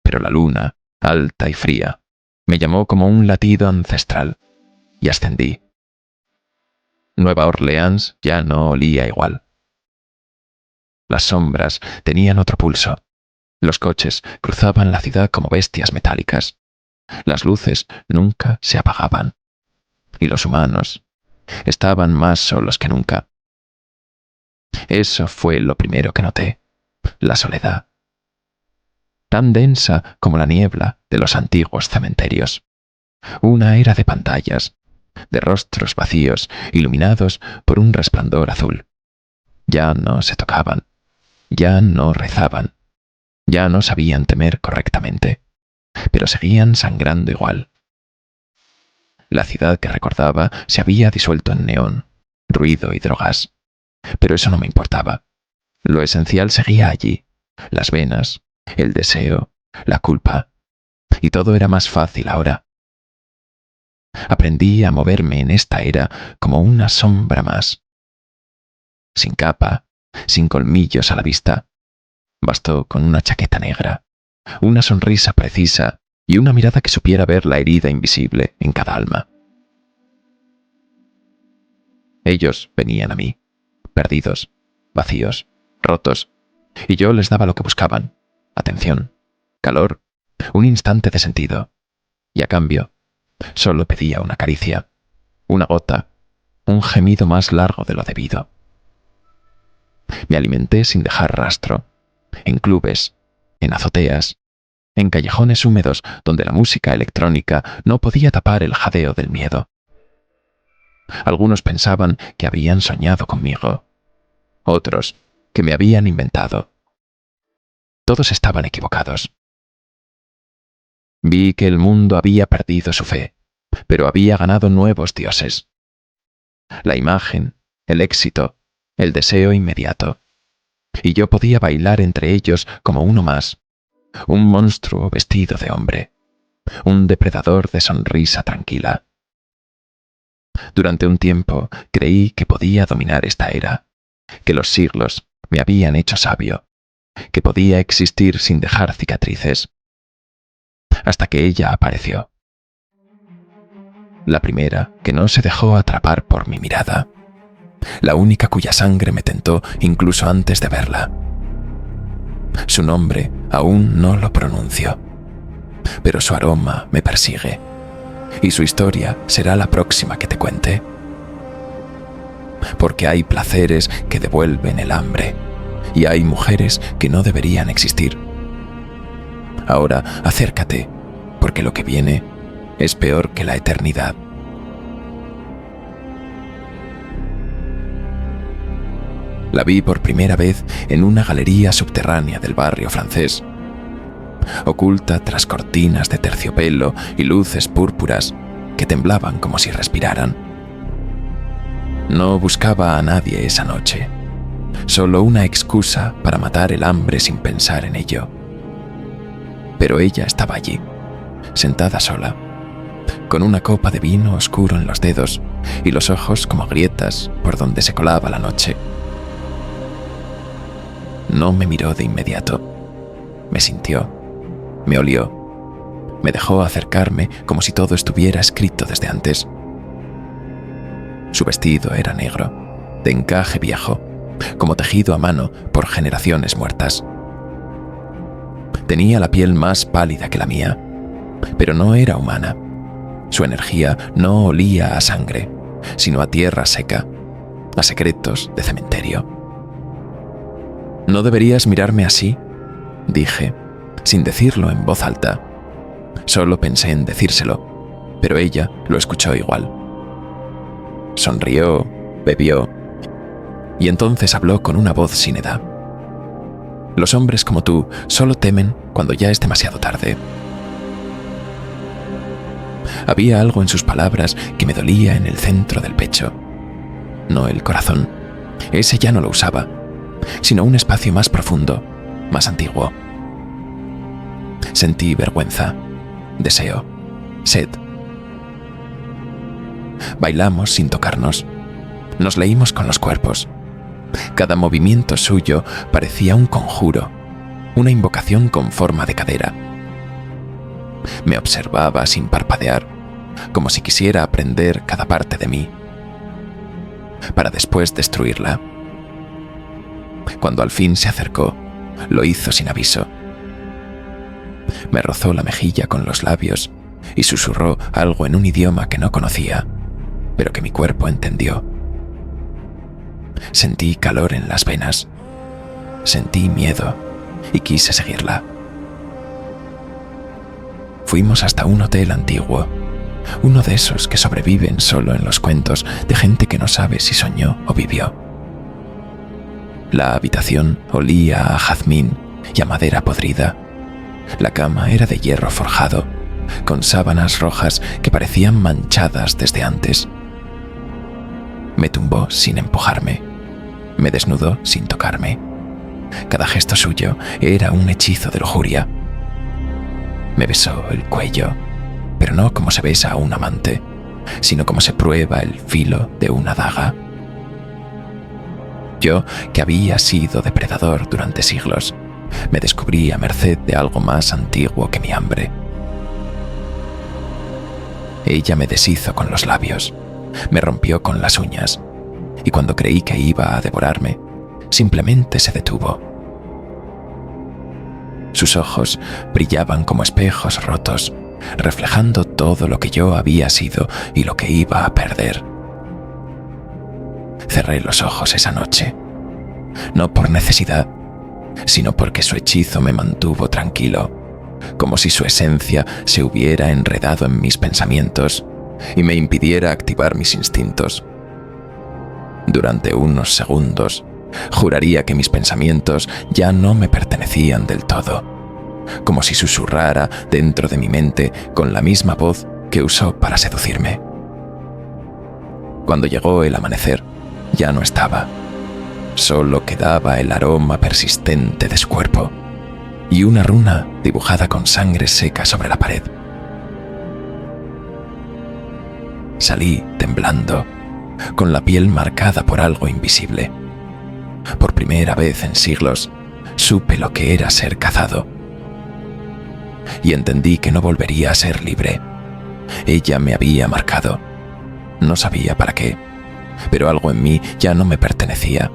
Pero la luna, alta y fría, me llamó como un latido ancestral, y ascendí. Nueva Orleans ya no olía igual. Las sombras tenían otro pulso. Los coches cruzaban la ciudad como bestias metálicas. Las luces nunca se apagaban. Y los humanos estaban más solos que nunca. Eso fue lo primero que noté, la soledad, tan densa como la niebla de los antiguos cementerios. Una era de pantallas, de rostros vacíos, iluminados por un resplandor azul. Ya no se tocaban, ya no rezaban, ya no sabían temer correctamente, pero seguían sangrando igual. La ciudad que recordaba se había disuelto en neón, ruido y drogas, pero eso no me importaba. Lo esencial seguía allí, las venas, el deseo, la culpa, y todo era más fácil ahora. Aprendí a moverme en esta era como una sombra más. Sin capa, sin colmillos a la vista. Bastó con una chaqueta negra, una sonrisa precisa y una mirada que supiera ver la herida invisible en cada alma. Ellos venían a mí, perdidos, vacíos, rotos, y yo les daba lo que buscaban: atención, calor, un instante de sentido. Y a cambio, solo pedía una caricia, una gota, un gemido más largo de lo debido. Me alimenté sin dejar rastro, en clubes, en azoteas, en callejones húmedos donde la música electrónica no podía tapar el jadeo del miedo. Algunos pensaban que habían soñado conmigo, otros que me habían inventado. Todos estaban equivocados. Vi que el mundo había perdido su fe, pero había ganado nuevos dioses. La imagen, el éxito, el deseo inmediato. Y yo podía bailar entre ellos como uno más, un monstruo vestido de hombre, un depredador de sonrisa tranquila. Durante un tiempo creí que podía dominar esta era, que los siglos me habían hecho sabio, que podía existir sin dejar cicatrices. Hasta que ella apareció. La primera que no se dejó atrapar por mi mirada. La única cuya sangre me tentó incluso antes de verla. Su nombre aún no lo pronuncio, pero su aroma me persigue, y su historia será la próxima que te cuente. Porque hay placeres que devuelven el hambre, y hay mujeres que no deberían existir. Ahora acércate, porque lo que viene es peor que la eternidad. La vi por primera vez en una galería subterránea del barrio francés, oculta tras cortinas de terciopelo y luces púrpuras que temblaban como si respiraran. No buscaba a nadie esa noche, solo una excusa para matar el hambre sin pensar en ello. Pero ella estaba allí, sentada sola, con una copa de vino oscuro en los dedos y los ojos como grietas por donde se colaba la noche. No me miró de inmediato. Me sintió, me olió, me dejó acercarme como si todo estuviera escrito desde antes. Su vestido era negro, de encaje viejo, como tejido a mano por generaciones muertas. Tenía la piel más pálida que la mía, pero no era humana. Su energía no olía a sangre, sino a tierra seca, a secretos de cementerio. «No deberías mirarme así», dije, sin decirlo en voz alta. Solo pensé en decírselo, pero ella lo escuchó igual. Sonrió, bebió, y entonces habló con una voz sin edad. «Los hombres como tú solo temen cuando ya es demasiado tarde». Había algo en sus palabras que me dolía en el centro del pecho. No el corazón, ese ya no lo usaba, sino un espacio más profundo, más antiguo. Sentí vergüenza, deseo, sed. Bailamos sin tocarnos. Nos leímos con los cuerpos. Cada movimiento suyo parecía un conjuro, una invocación con forma de cadera. Me observaba sin parpadear, como si quisiera aprender cada parte de mí. para después destruirla. Cuando al fin se acercó, lo hizo sin aviso. Me rozó la mejilla con los labios y susurró algo en un idioma que no conocía, pero que mi cuerpo entendió. Sentí calor en las venas, sentí miedo y quise seguirla. Fuimos hasta un hotel antiguo, uno de esos que sobreviven solo en los cuentos de gente que no sabe si soñó o vivió. La habitación olía a jazmín y a madera podrida. La cama era de hierro forjado, con sábanas rojas que parecían manchadas desde antes. Me tumbó sin empujarme, me desnudó sin tocarme. Cada gesto suyo era un hechizo de lujuria. Me besó el cuello, pero no como se besa a un amante, sino como se prueba el filo de una daga. Yo, que había sido depredador durante siglos, me descubrí a merced de algo más antiguo que mi hambre. Ella me deshizo con los labios, me rompió con las uñas, y cuando creí que iba a devorarme, simplemente se detuvo. Sus ojos brillaban como espejos rotos, reflejando todo lo que yo había sido y lo que iba a perder. Cerré los ojos esa noche, no por necesidad, sino porque su hechizo me mantuvo tranquilo, como si su esencia se hubiera enredado en mis pensamientos y me impidiera activar mis instintos. Durante unos segundos, juraría que mis pensamientos ya no me pertenecían del todo, como si susurrara dentro de mi mente con la misma voz que usó para seducirme. Cuando llegó el amanecer, ya no estaba. Solo quedaba el aroma persistente de su cuerpo y una runa dibujada con sangre seca sobre la pared. Salí temblando, con la piel marcada por algo invisible. Por primera vez en siglos, supe lo que era ser cazado. Y entendí que no volvería a ser libre. Ella me había marcado. No sabía para qué, pero algo en mí ya no me pertenecía.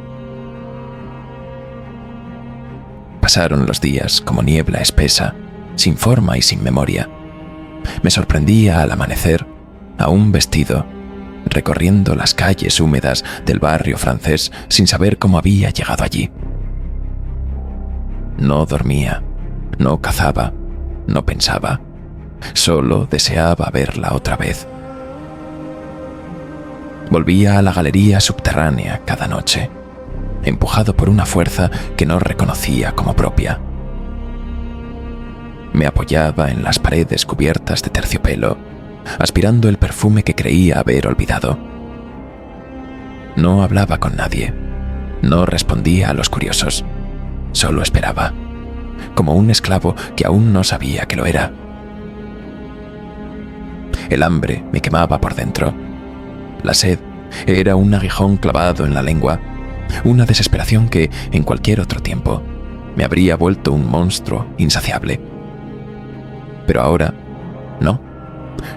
Pasaron los días como niebla espesa, sin forma y sin memoria. Me sorprendía al amanecer, aún vestido, recorriendo las calles húmedas del barrio francés sin saber cómo había llegado allí. No dormía, no cazaba, no pensaba, solo deseaba verla otra vez. Volvía a la galería subterránea cada noche, empujado por una fuerza que no reconocía como propia. Me apoyaba en las paredes cubiertas de terciopelo, aspirando el perfume que creía haber olvidado. No hablaba con nadie, no respondía a los curiosos, solo esperaba, como un esclavo que aún no sabía que lo era. El hambre me quemaba por dentro. La sed era un aguijón clavado en la lengua, una desesperación que, en cualquier otro tiempo, me habría vuelto un monstruo insaciable. Pero ahora, no.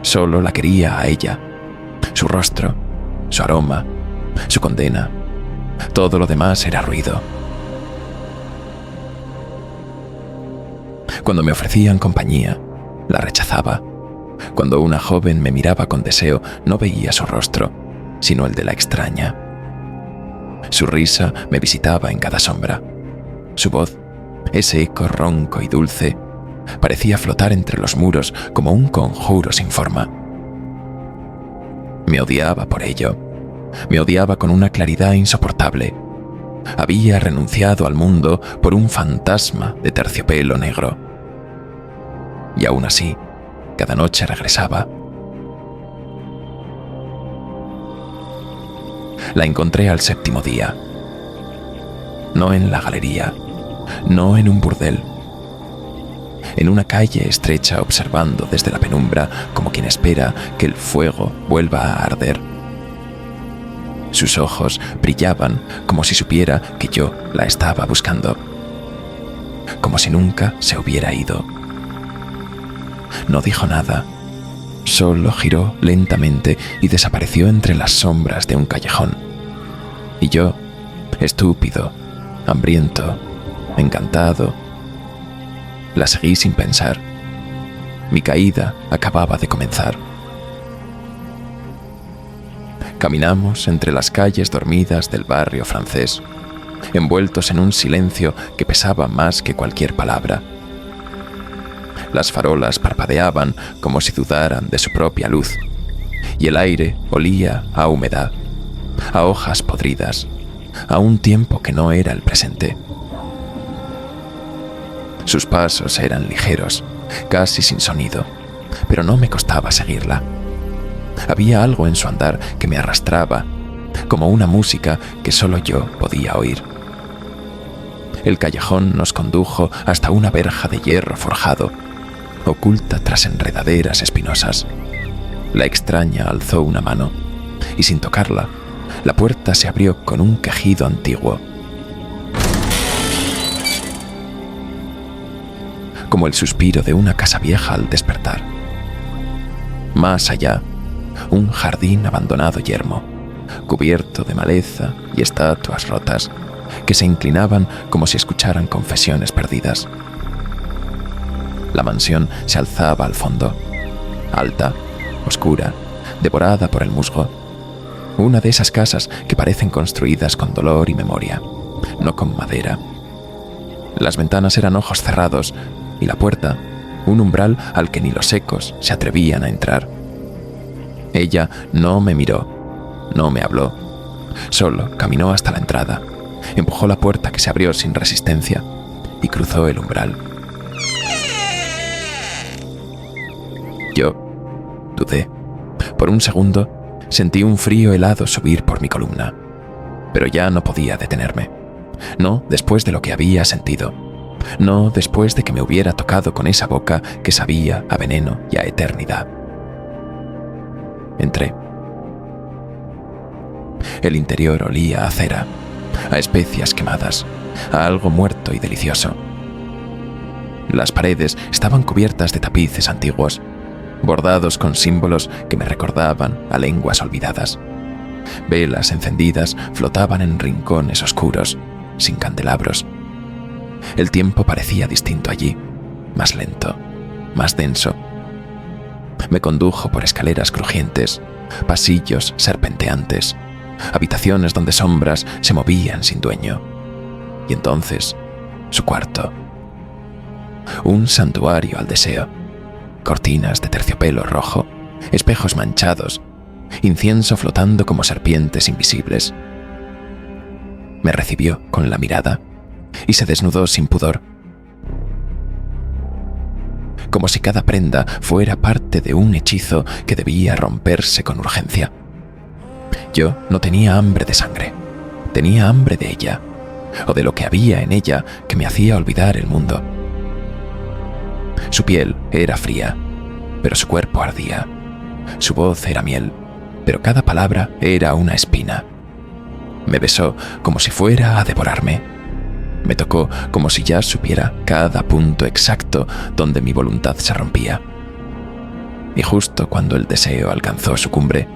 Solo la quería a ella, su rostro, su aroma, su condena. Todo lo demás era ruido. Cuando me ofrecían compañía, la rechazaba. Cuando una joven me miraba con deseo, no veía su rostro, sino el de la extraña. Su risa me visitaba en cada sombra. Su voz, ese eco ronco y dulce, parecía flotar entre los muros como un conjuro sin forma. Me odiaba por ello. Me odiaba con una claridad insoportable. Había renunciado al mundo por un fantasma de terciopelo negro. Y aún así, cada noche regresaba. La encontré al séptimo día. No en la galería, no en un burdel. En una calle estrecha observando desde la penumbra como quien espera que el fuego vuelva a arder. Sus ojos brillaban como si supiera que yo la estaba buscando. Como si nunca se hubiera ido. No dijo nada. Solo giró lentamente y desapareció entre las sombras de un callejón. Y yo, estúpido, hambriento, encantado, la seguí sin pensar. Mi caída acababa de comenzar. Caminamos entre las calles dormidas del barrio francés, envueltos en un silencio que pesaba más que cualquier palabra. Las farolas parpadeaban como si dudaran de su propia luz, y el aire olía a humedad, a hojas podridas, a un tiempo que no era el presente. Sus pasos eran ligeros, casi sin sonido, pero no me costaba seguirla. Había algo en su andar que me arrastraba, como una música que solo yo podía oír. El callejón nos condujo hasta una verja de hierro forjado, oculta tras enredaderas espinosas. La extraña alzó una mano, y sin tocarla, la puerta se abrió con un quejido antiguo, como el suspiro de una casa vieja al despertar. Más allá, un jardín abandonado yermo, cubierto de maleza y estatuas rotas, que se inclinaban como si escucharan confesiones perdidas. La mansión se alzaba al fondo, alta, oscura, devorada por el musgo. Una de esas casas que parecen construidas con dolor y memoria, no con madera. Las ventanas eran ojos cerrados y la puerta, un umbral al que ni los ecos se atrevían a entrar. Ella no me miró, no me habló, solo caminó hasta la entrada, empujó la puerta que se abrió sin resistencia y cruzó el umbral. Yo dudé. Por un segundo sentí un frío helado subir por mi columna, pero ya no podía detenerme. No después de lo que había sentido. No después de que me hubiera tocado con esa boca que sabía a veneno y a eternidad. Entré. El interior olía a cera, a especias quemadas, a algo muerto y delicioso. Las paredes estaban cubiertas de tapices antiguos, bordados con símbolos que me recordaban a lenguas olvidadas. Velas encendidas flotaban en rincones oscuros, sin candelabros. El tiempo parecía distinto allí, más lento, más denso. Me condujo por escaleras crujientes, pasillos serpenteantes, habitaciones donde sombras se movían sin dueño. Y entonces, su cuarto. Un santuario al deseo. Cortinas de terciopelo rojo, espejos manchados, incienso flotando como serpientes invisibles. Me recibió con la mirada y se desnudó sin pudor, como si cada prenda fuera parte de un hechizo que debía romperse con urgencia. Yo no tenía hambre de sangre, tenía hambre de ella, o de lo que había en ella que me hacía olvidar el mundo. Su piel era fría, pero su cuerpo ardía. Su voz era miel, pero cada palabra era una espina. Me besó como si fuera a devorarme. Me tocó como si ya supiera cada punto exacto donde mi voluntad se rompía. Y justo cuando el deseo alcanzó su cumbre,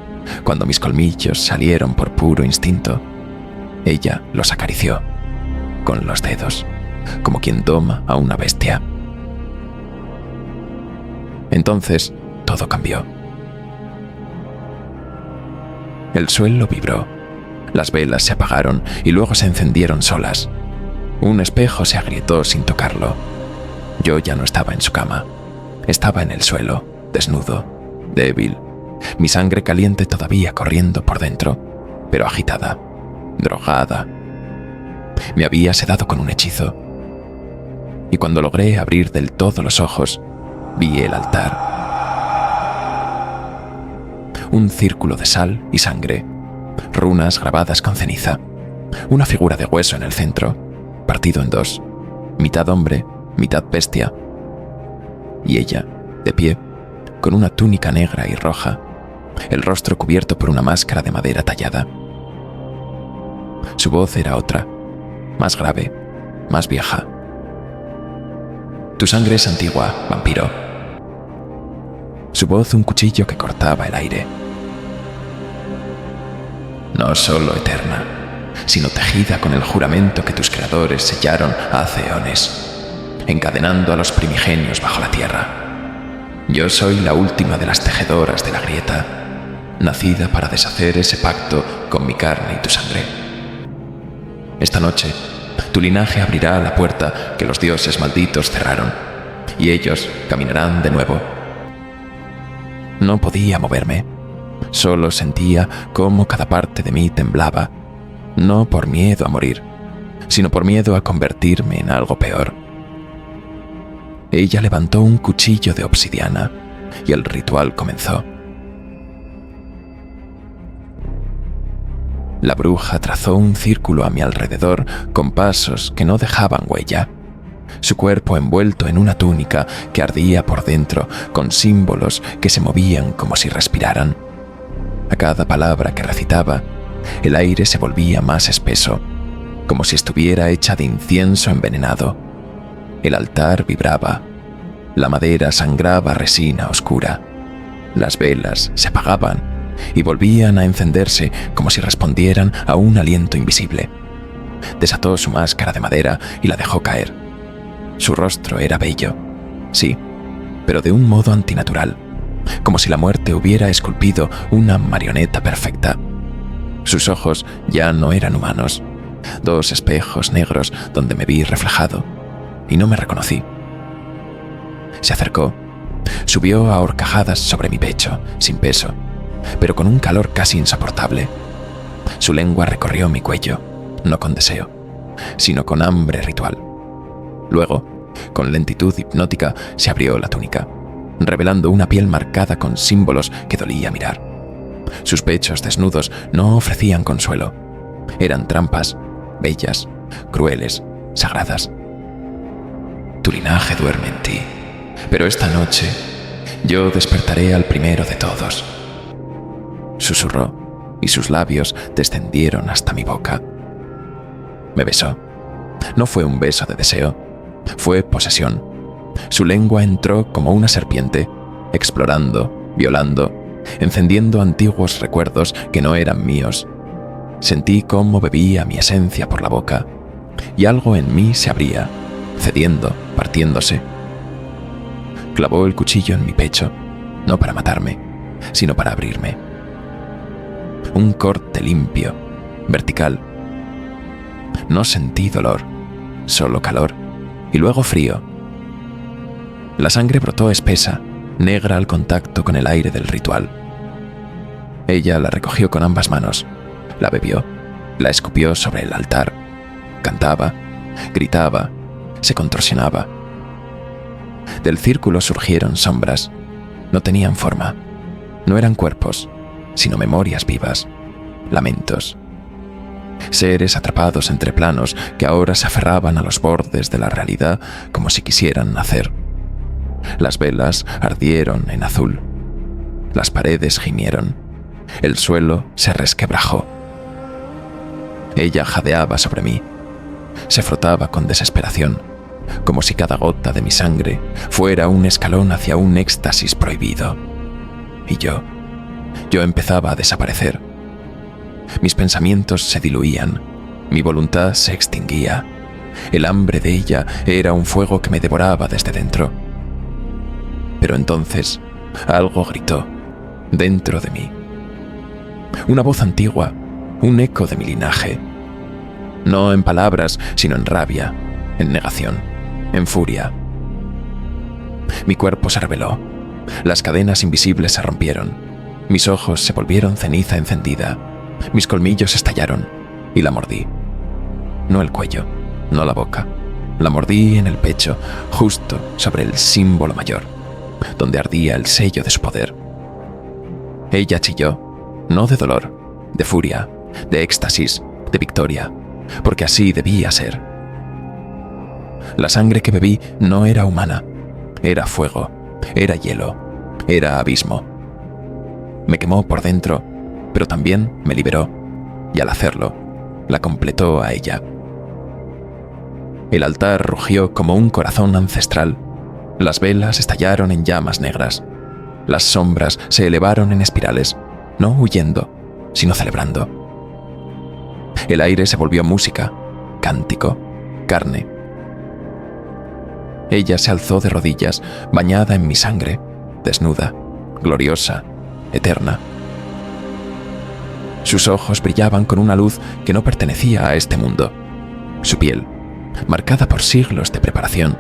cuando mis colmillos salieron por puro instinto, ella los acarició con los dedos, como quien doma a una bestia. Entonces todo cambió. El suelo vibró, las velas se apagaron y luego se encendieron solas. Un espejo se agrietó sin tocarlo. Yo ya no estaba en su cama. Estaba en el suelo, desnudo, débil, mi sangre caliente todavía corriendo por dentro, pero agitada, drogada. Me había sedado con un hechizo. Y cuando logré abrir del todo los ojos, vi el altar. Un círculo de sal y sangre, runas grabadas con ceniza, una figura de hueso en el centro, partido en dos, mitad hombre, mitad bestia, y ella, de pie, con una túnica negra y roja, el rostro cubierto por una máscara de madera tallada. Su voz era otra, más grave, más vieja. Tu sangre es antigua, vampiro. Su voz un cuchillo que cortaba el aire. No solo eterna, sino tejida con el juramento que tus creadores sellaron hace eones, encadenando a los primigenios bajo la tierra. Yo soy la última de las tejedoras de la grieta, nacida para deshacer ese pacto con mi carne y tu sangre. Esta noche, tu linaje abrirá la puerta que los dioses malditos cerraron, y ellos caminarán de nuevo. No podía moverme, solo sentía cómo cada parte de mí temblaba, no por miedo a morir, sino por miedo a convertirme en algo peor. Ella levantó un cuchillo de obsidiana y el ritual comenzó. La bruja trazó un círculo a mi alrededor con pasos que no dejaban huella. Su cuerpo envuelto en una túnica que ardía por dentro, con símbolos que se movían como si respiraran. A cada palabra que recitaba, el aire se volvía más espeso, como si estuviera hecha de incienso envenenado. El altar vibraba, la madera sangraba resina oscura, las velas se apagaban y volvían a encenderse como si respondieran a un aliento invisible. Desató su máscara de madera y la dejó caer. Su rostro era bello, sí, pero de un modo antinatural, como si la muerte hubiera esculpido una marioneta perfecta. Sus ojos ya no eran humanos, 2 espejos negros donde me vi reflejado, y no me reconocí. Se acercó, subió a horcajadas sobre mi pecho, sin peso, pero con un calor casi insoportable. Su lengua recorrió mi cuello, no con deseo, sino con hambre ritual. Luego, con lentitud hipnótica, se abrió la túnica, revelando una piel marcada con símbolos que dolía mirar. Sus pechos desnudos no ofrecían consuelo. Eran trampas, bellas, crueles, sagradas. Tu linaje duerme en ti, pero esta noche yo despertaré al primero de todos. Susurró y sus labios descendieron hasta mi boca. Me besó. No fue un beso de deseo, fue posesión. Su lengua entró como una serpiente, explorando, violando, encendiendo antiguos recuerdos que no eran míos. Sentí cómo bebía mi esencia por la boca, y algo en mí se abría, cediendo, partiéndose. Clavó el cuchillo en mi pecho, no para matarme, sino para abrirme. Un corte limpio, vertical. No sentí dolor, solo calor, y luego frío. La sangre brotó espesa, negra al contacto con el aire del ritual. Ella la recogió con ambas manos, la bebió, la escupió sobre el altar. Cantaba, gritaba, se contorsionaba. Del círculo surgieron sombras. No tenían forma. No eran cuerpos, sino memorias vivas, lamentos. Seres atrapados entre planos que ahora se aferraban a los bordes de la realidad como si quisieran nacer. Las velas ardieron en azul. Las paredes gimieron. El suelo se resquebrajó. Ella jadeaba sobre mí. Se frotaba con desesperación, como si cada gota de mi sangre fuera un escalón hacia un éxtasis prohibido. Y yo empezaba a desaparecer. Mis pensamientos se diluían, mi voluntad se extinguía. El hambre de ella era un fuego que me devoraba desde dentro. Pero entonces algo gritó, dentro de mí. Una voz antigua, un eco de mi linaje. No en palabras, sino en rabia, en negación, en furia. Mi cuerpo se rebeló. Las cadenas invisibles se rompieron. Mis ojos se volvieron ceniza encendida. Mis colmillos estallaron y la mordí. No el cuello, no la boca. La mordí en el pecho, justo sobre el símbolo mayor, donde ardía el sello de su poder. Ella chilló, no de dolor, de furia, de éxtasis, de victoria, porque así debía ser. La sangre que bebí no era humana, era fuego, era hielo, era abismo. Me quemó por dentro, pero también me liberó, y al hacerlo, la completó a ella. El altar rugió como un corazón ancestral. Las velas estallaron en llamas negras. Las sombras se elevaron en espirales, no huyendo, sino celebrando. El aire se volvió música, cántico, carne. Ella se alzó de rodillas, bañada en mi sangre, desnuda, gloriosa, eterna. Sus ojos brillaban con una luz que no pertenecía a este mundo. Su piel, marcada por siglos de preparación,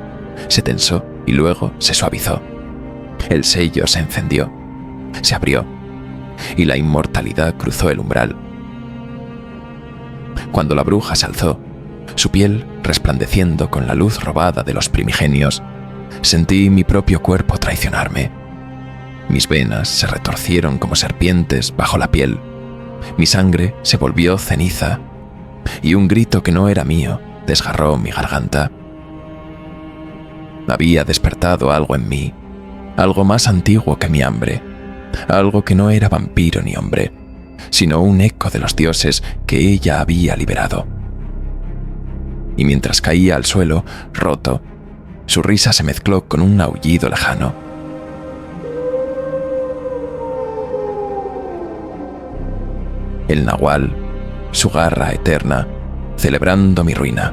se tensó y luego se suavizó. El sello se encendió, se abrió, y la inmortalidad cruzó el umbral. Cuando la bruja se alzó, su piel resplandeciendo con la luz robada de los primigenios, sentí mi propio cuerpo traicionarme. Mis venas se retorcieron como serpientes bajo la piel, mi sangre se volvió ceniza, y un grito que no era mío desgarró mi garganta. Había despertado algo en mí, algo más antiguo que mi hambre, algo que no era vampiro ni hombre, sino un eco de los dioses que ella había liberado. Y mientras caía al suelo, roto, su risa se mezcló con un aullido lejano. El nahual, su garra eterna, celebrando mi ruina.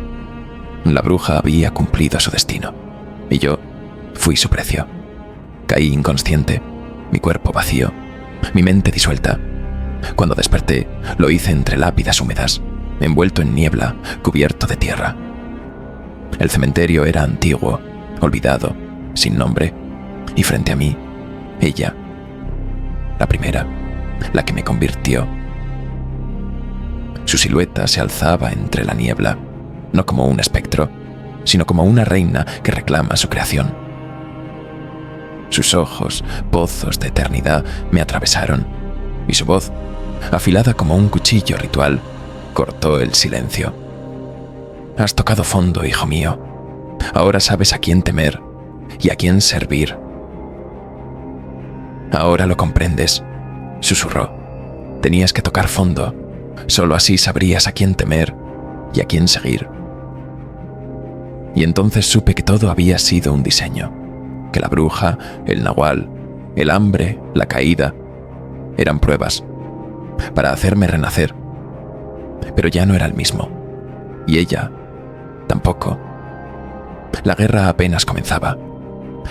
La bruja había cumplido su destino, y yo fui su precio. Caí inconsciente, mi cuerpo vacío, mi mente disuelta. Cuando desperté, lo hice entre lápidas húmedas, envuelto en niebla, cubierto de tierra. El cementerio era antiguo, olvidado, sin nombre, y frente a mí, ella, la primera, la que me convirtió. Su silueta se alzaba entre la niebla, no como un espectro, sino como una reina que reclama su creación. Sus ojos, pozos de eternidad, me atravesaron, y su voz, afilada como un cuchillo ritual, cortó el silencio. Has tocado fondo, hijo mío. Ahora sabes a quién temer y a quién servir. Ahora lo comprendes, susurró. Tenías que tocar fondo. Solo así sabrías a quién temer y a quién seguir. Y entonces supe que todo había sido un diseño, que la bruja, el nahual, el hambre, la caída, eran pruebas para hacerme renacer. Pero ya no era el mismo, y ella tampoco. La guerra apenas comenzaba,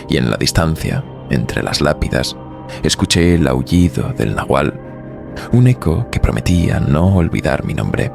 y en la distancia, entre las lápidas, escuché el aullido del nahual, un eco que prometía no olvidar mi nombre.